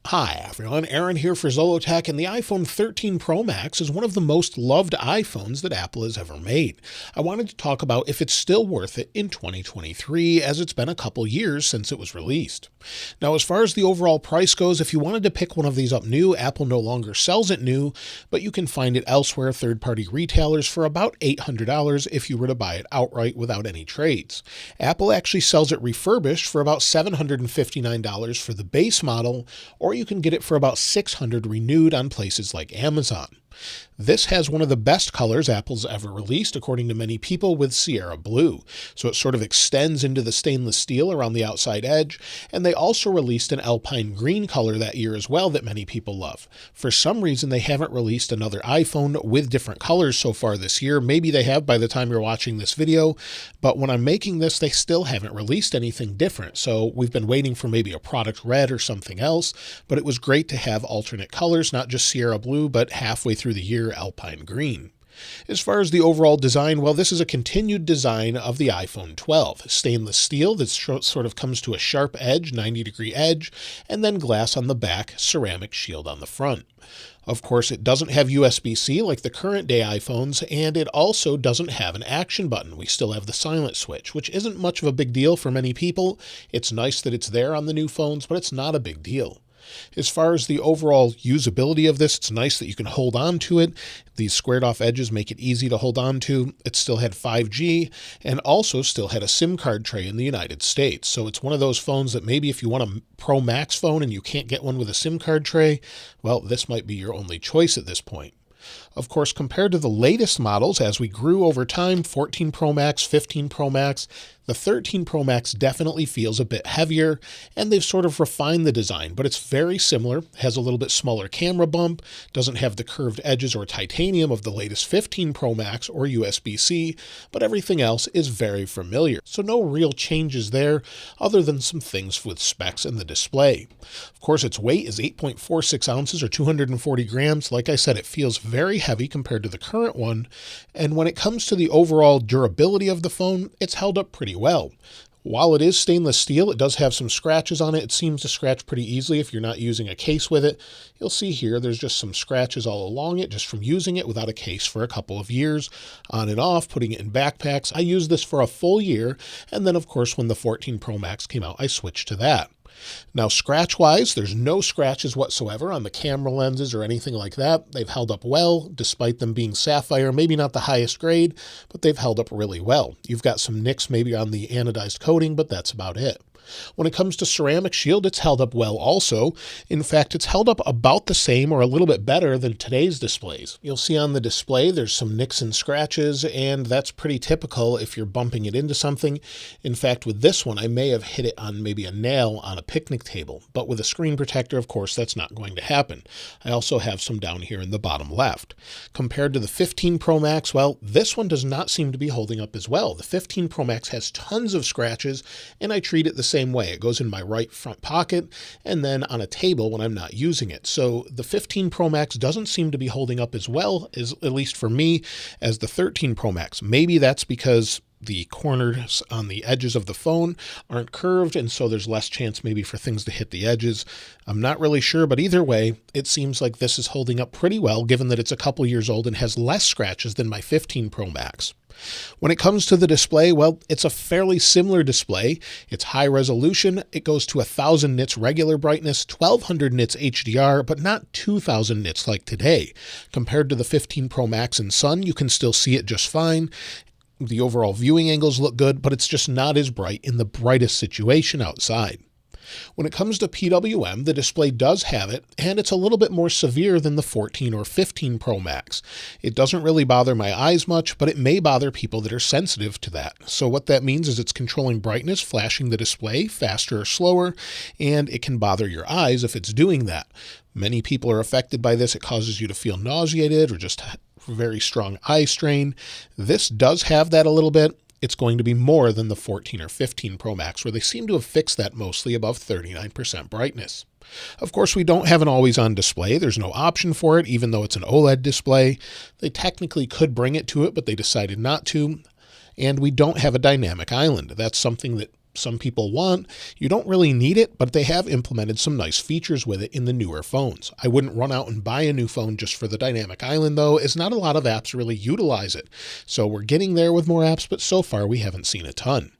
Hi everyone, Aaron here for Zollotech, and the iPhone 13 Pro Max is one of the most loved iPhones that Apple has ever made. I wanted to talk about if it's still worth it in 2023, as it's been a couple years since it was released. Now, as far as the overall price goes, if you wanted to pick one of these up new, Apple no longer sells it new, but you can find it elsewhere, third-party retailers, for about $800 if you were to buy it outright without any trades. Apple actually sells it refurbished for about $759 for the base model, or you can get it for about $600 renewed on places like Amazon. This has one of the best colors Apple's ever released, according to many people, with Sierra Blue. So it sort of extends into the stainless steel around the outside edge, and they also released an Alpine green color that year as well that many people love. For some reason, they haven't released another iPhone with different colors so far this year. Maybe they have by the time you're watching this video, but when I'm making this, they still haven't released anything different. So we've been waiting for maybe a product red or something else, but it was great to have alternate colors, not just Sierra Blue, but halfway through the year, Alpine green. As far as the overall design, well, this is a continued design of the iPhone 12. Stainless steel that sort of comes to a sharp edge, 90-degree edge, and then glass on the back, ceramic shield on the front. Of course, it doesn't have USB-C like the current day iPhones, and it also doesn't have an action button. We still have the silent switch, which isn't much of a big deal for many people. It's nice that it's there on the new phones, but it's not a big deal. As far as the overall usability of this, it's nice that you can hold on to it. These squared off edges make it easy to hold on to. It still had 5G and also still had a SIM card tray in the United States. So it's one of those phones that maybe if you want a Pro Max phone and you can't get one with a SIM card tray, well, this might be your only choice at this point. Of course, compared to the latest models, as we grew over time, 14 Pro Max, 15 Pro Max, the 13 Pro Max definitely feels a bit heavier, and they've sort of refined the design, but it's very similar, has a little bit smaller camera bump, doesn't have the curved edges or titanium of the latest 15 Pro Max or USB-C, but everything else is very familiar. So no real changes there, other than some things with specs and the display. Of course, its weight is 8.46 ounces or 240 grams. Like I said, it feels very heavy compared to the current one, and when it comes to the overall durability of the phone, it's held up pretty well. While it is stainless steel, it does have some scratches on it. It seems to scratch pretty easily if you're not using a case with it. You'll see here there's just some scratches all along it just from using it without a case for a couple of years, on and off, putting it in backpacks. I used this for a full year, and then of course when the 14 Pro Max came out, I switched to that. Now, scratch-wise, there's no scratches whatsoever on the camera lenses or anything like that. They've held up well, despite them being sapphire, maybe not the highest grade, but they've held up really well. You've got some nicks maybe on the anodized coating, but that's about it. When it comes to ceramic shield, it's held up well also. In fact, it's held up about the same or a little bit better than today's displays. You'll see on the display there's some nicks and scratches, and that's pretty typical if you're bumping it into something. In fact, with this one, I may have hit it on maybe a nail on a picnic table, but with a screen protector, of course, that's not going to happen. I also have some down here in the bottom left. Compared to the 15 Pro Max, well, this one does not seem to be holding up as well. The 15 Pro Max has tons of scratches, and I treat it the same way. It goes in my right front pocket and then on a table when I'm not using it. So the 15 Pro Max doesn't seem to be holding up as well, as at least for me, as the 13 Pro Max. Maybe that's because the corners on the edges of the phone aren't curved, and so there's less chance maybe for things to hit the edges. I'm not really sure, but either way, it seems like this is holding up pretty well, given that it's a couple years old and has less scratches than my 15 Pro Max. When it comes to the display, well, it's a fairly similar display. It's high resolution. It goes to 1000 nits regular brightness, 1200 nits HDR, but not 2000 nits like today. Compared to the 15 Pro Max and Sun, you can still see it just fine. The overall viewing angles look good, but it's just not as bright in the brightest situation outside. When it comes to PWM, the display does have it, and it's a little bit more severe than the 14 or 15 Pro Max. It doesn't really bother my eyes much, but it may bother people that are sensitive to that. So what that means is it's controlling brightness, flashing the display faster or slower, and it can bother your eyes if it's doing that. Many people are affected by this. It causes you to feel nauseated or just very strong eye strain. This does have that a little bit. It's going to be more than the 14 or 15 Pro Max, where they seem to have fixed that mostly above 39% brightness. Of course, we don't have an always-on display. There's no option for it, even though it's an OLED display. They technically could bring it to it, but they decided not to. And we don't have a dynamic island. That's something that some people want. You don't really need it, but they have implemented some nice features with it in the newer phones. I wouldn't run out and buy a new phone just for the dynamic island though, as not a lot of apps really utilize it. So we're getting there with more apps, but so far we haven't seen a ton.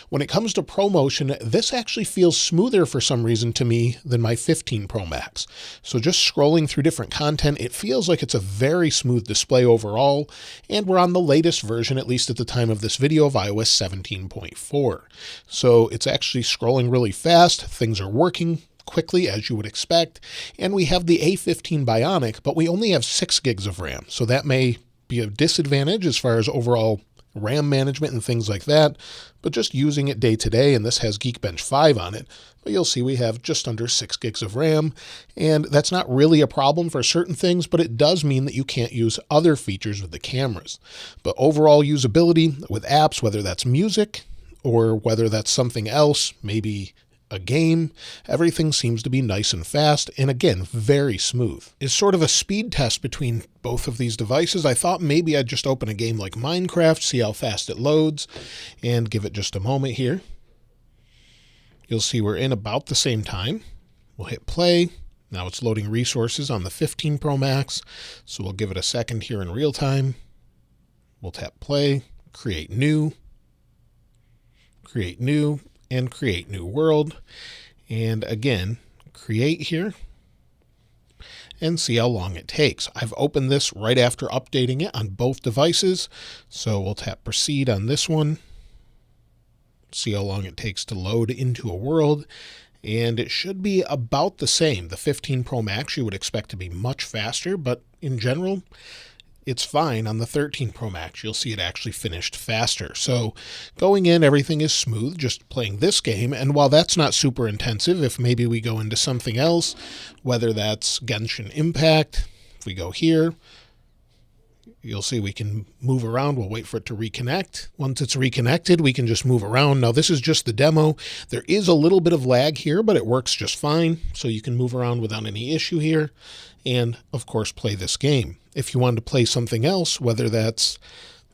When it comes to ProMotion, this actually feels smoother for some reason to me than my 15 Pro Max. So just scrolling through different content, it feels like it's a very smooth display overall, and we're on the latest version, at least at the time of this video, of iOS 17.4. So it's actually scrolling really fast, things are working quickly as you would expect, and we have the A15 Bionic, but we only have 6 gigs of RAM, so that may be a disadvantage as far as overall RAM management and things like that, but just using it day to day, and this has Geekbench 5 on it, but you'll see we have just under 6 gigs of RAM, and that's not really a problem for certain things, but it does mean that you can't use other features with the cameras. But overall usability with apps, whether that's music or whether that's something else, maybe a game, everything seems to be nice and fast, and again, very smooth. It's sort of a speed test between both of these devices. I thought maybe I'd just open a game like Minecraft, see how fast it loads, and give it just a moment here. You'll see we're in about the same time. We'll hit play. Now it's loading resources on the 15 Pro Max, so we'll give it a second here in real time. We'll tap play, create new, and create new world, and again create here and see how long it takes. I've opened this right after updating it on both devices, so we'll tap proceed on this one, see how long it takes to load into a world, and it should be about the same. The 15 Pro Max you would expect to be much faster, but in general it's fine. On the 13 Pro Max, you'll see it actually finished faster. So going in, everything is smooth, just playing this game. And while that's not super intensive, if maybe we go into something else, whether that's Genshin Impact, if we go here, you'll see we can move around. We'll wait for it to reconnect. Once it's reconnected, we can just move around. Now, this is just the demo. There is a little bit of lag here, but it works just fine. So you can move around without any issue here. And, of course, play this game. If you wanted to play something else, whether that's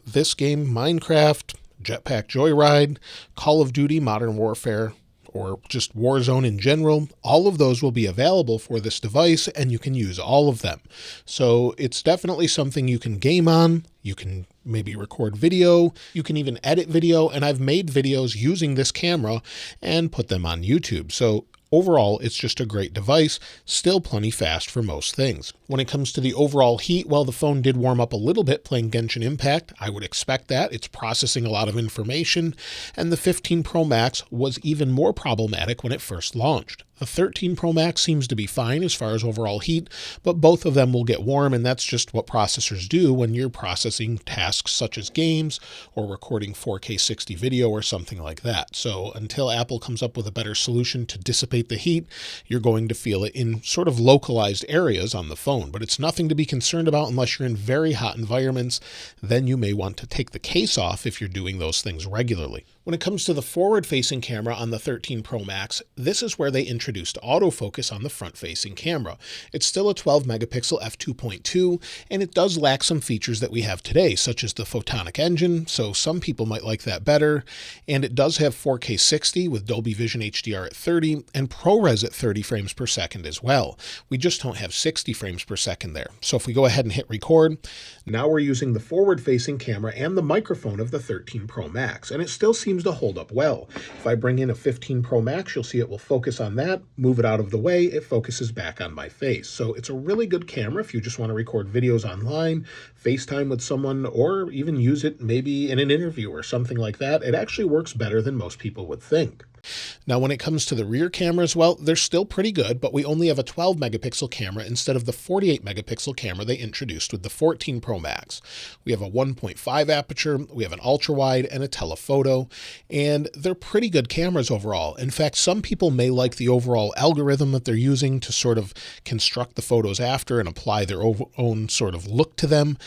this game, Minecraft, Jetpack Joyride, Call of Duty, Modern Warfare, or just Warzone in general, all of those will be available for this device, and you can use all of them. So it's definitely something you can game on. You can maybe record video. You can even edit video, and I've made videos using this camera and put them on YouTube. So overall, it's just a great device, still plenty fast for most things. When it comes to the overall heat, well, the phone did warm up a little bit playing Genshin Impact. I would expect that. It's processing a lot of information, and the 15 Pro Max was even more problematic when it first launched. The 13 Pro Max seems to be fine as far as overall heat, but both of them will get warm, and that's just what processors do when you're processing tasks such as games or recording 4K 60 video or something like that. So until Apple comes up with a better solution to dissipate the heat, you're going to feel it in sort of localized areas on the phone, but it's nothing to be concerned about unless you're in very hot environments. Then you may want to take the case off if you're doing those things regularly. When it comes to the forward-facing camera on the 13 Pro Max, this is where they introduced autofocus on the front-facing camera. It's still a 12-megapixel f2.2, and it does lack some features that we have today, such as the photonic engine, so some people might like that better, and it does have 4K 60 with Dolby Vision HDR at 30, and ProRes at 30 frames per second as well. We just don't have 60 frames per second there. So if we go ahead and hit record, now we're using the forward-facing camera and the microphone of the 13 Pro Max, and it still seems to hold up well. If I bring in a 15 Pro Max, you'll see it will focus on that, move it out of the way, it focuses back on my face. So it's a really good camera if you just want to record videos online, FaceTime with someone, or even use it maybe in an interview or something like that. It actually works better than most people would think. Now, when it comes to the rear cameras, well, they're still pretty good, but we only have a 12 megapixel camera instead of the 48 megapixel camera they introduced with the 14 Pro Max. We have a 1.5 aperture, we have an ultra wide and a telephoto, and they're pretty good cameras overall. In fact, some people may like the overall algorithm that they're using to sort of construct the photos after and apply their own sort of look to them.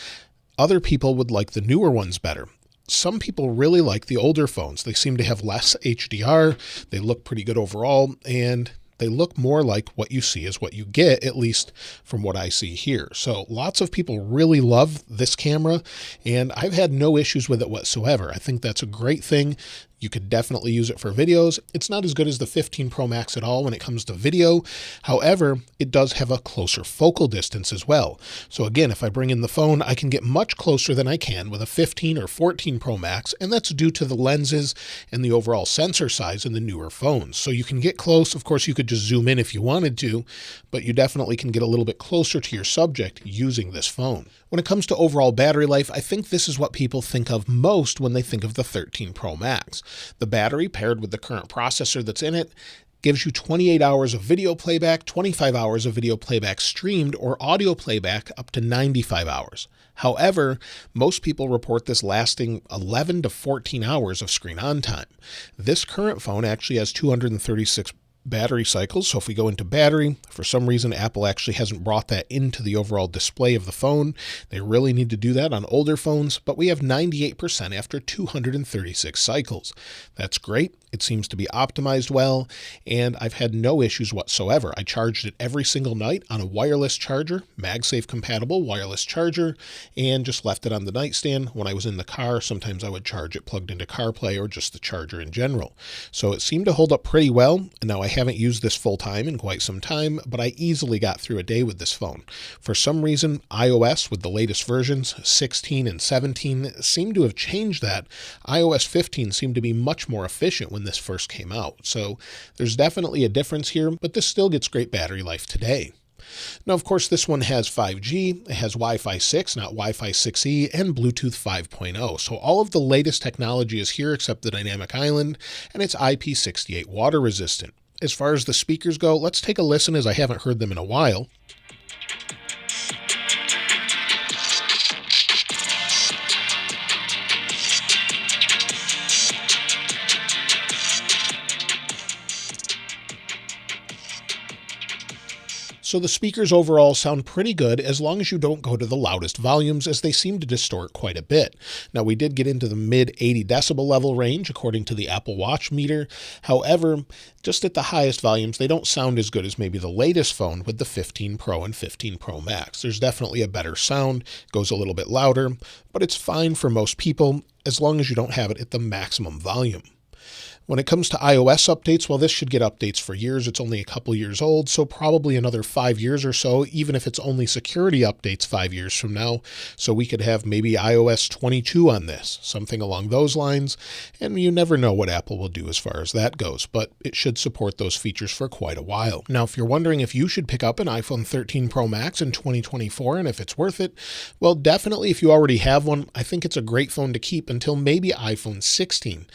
Other people would like the newer ones better. Some people really like the older phones. They seem to have less HDR, they look pretty good overall, and they look more like what you see is what you get, at least from what I see here. So lots of people really love this camera, and I've had no issues with it whatsoever. I think that's a great thing. You could definitely use it for videos. It's not as good as the 15 Pro Max at all when it comes to video. However, it does have a closer focal distance as well. So again, if I bring in the phone, I can get much closer than I can with a 15 or 14 Pro Max, and that's due to the lenses and the overall sensor size in the newer phones. So you can get close. Of course, you could just zoom in if you wanted to, but you definitely can get a little bit closer to your subject using this phone. When it comes to overall battery life, I think this is what people think of most when they think of the 13 Pro Max. The battery paired with the current processor that's in it gives you 28 hours of video playback, 25 hours of video playback streamed, or audio playback up to 95 hours. However, most people report this lasting 11 to 14 hours of screen on time. This current phone actually has 236 battery cycles. So if we go into battery, for some reason, Apple actually hasn't brought that into the overall display of the phone. They really need to do that on older phones, but we have 98% after 236 cycles. That's great. It seems to be optimized well, and I've had no issues whatsoever. I charged it every single night on a wireless charger, MagSafe compatible wireless charger, and just left it on the nightstand. When I was in the car, sometimes I would charge it plugged into CarPlay or just the charger in general. So it seemed to hold up pretty well. Now, I haven't used this full time in quite some time, but I easily got through a day with this phone. For some reason, iOS with the latest versions, 16 and 17, seem to have changed that. iOS 15 seemed to be much more efficient when this first came out. So there's definitely a difference here, but this still gets great battery life today. Now, of course, this one has 5G, it has Wi-Fi 6, not Wi-Fi 6E, and Bluetooth 5.0. So all of the latest technology is here except the dynamic island, and it's IP68 water resistant. As far as the speakers go, let's take a listen as I haven't heard them in a while. So the speakers overall sound pretty good as long as you don't go to the loudest volumes, as they seem to distort quite a bit. Now, we did get into the mid 80 decibel level range according to the Apple Watch meter. However, just at the highest volumes, they don't sound as good as maybe the latest phone with the 15 Pro and 15 Pro Max. There's definitely a better sound, goes a little bit louder, but it's fine for most people as long as you don't have it at the maximum volume. When it comes to iOS updates, well, this should get updates for years. It's only a couple years old, so probably another 5 years or so, even if it's only security updates 5 years from now. So we could have maybe iOS 22 on this, something along those lines. And you never know what Apple will do as far as that goes, but it should support those features for quite a while. Now, if you're wondering if you should pick up an iPhone 13 Pro Max in 2024 and if it's worth it, well, definitely if you already have one, I think it's a great phone to keep until maybe iPhone 16.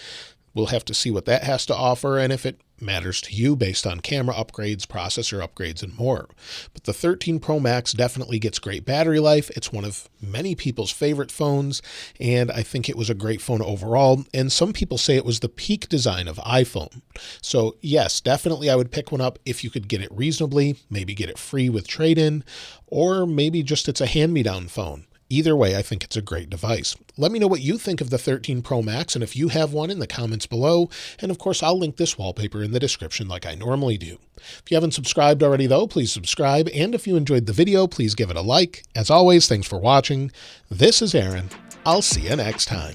We'll have to see what that has to offer and if it matters to you based on camera upgrades, processor upgrades, and more. But the 13 Pro Max definitely gets great battery life. It's one of many people's favorite phones, and I think it was a great phone overall. And some people say it was the peak design of iPhone. So yes, definitely I would pick one up if you could get it reasonably, maybe get it free with trade-in, or maybe just it's a hand-me-down phone. Either way, I think it's a great device. Let me know what you think of the 13 Pro Max and if you have one in the comments below. And of course, I'll link this wallpaper in the description like I normally do. If you haven't subscribed already though, please subscribe. And if you enjoyed the video, please give it a like. As always, thanks for watching. This is Aaron. I'll see you next time.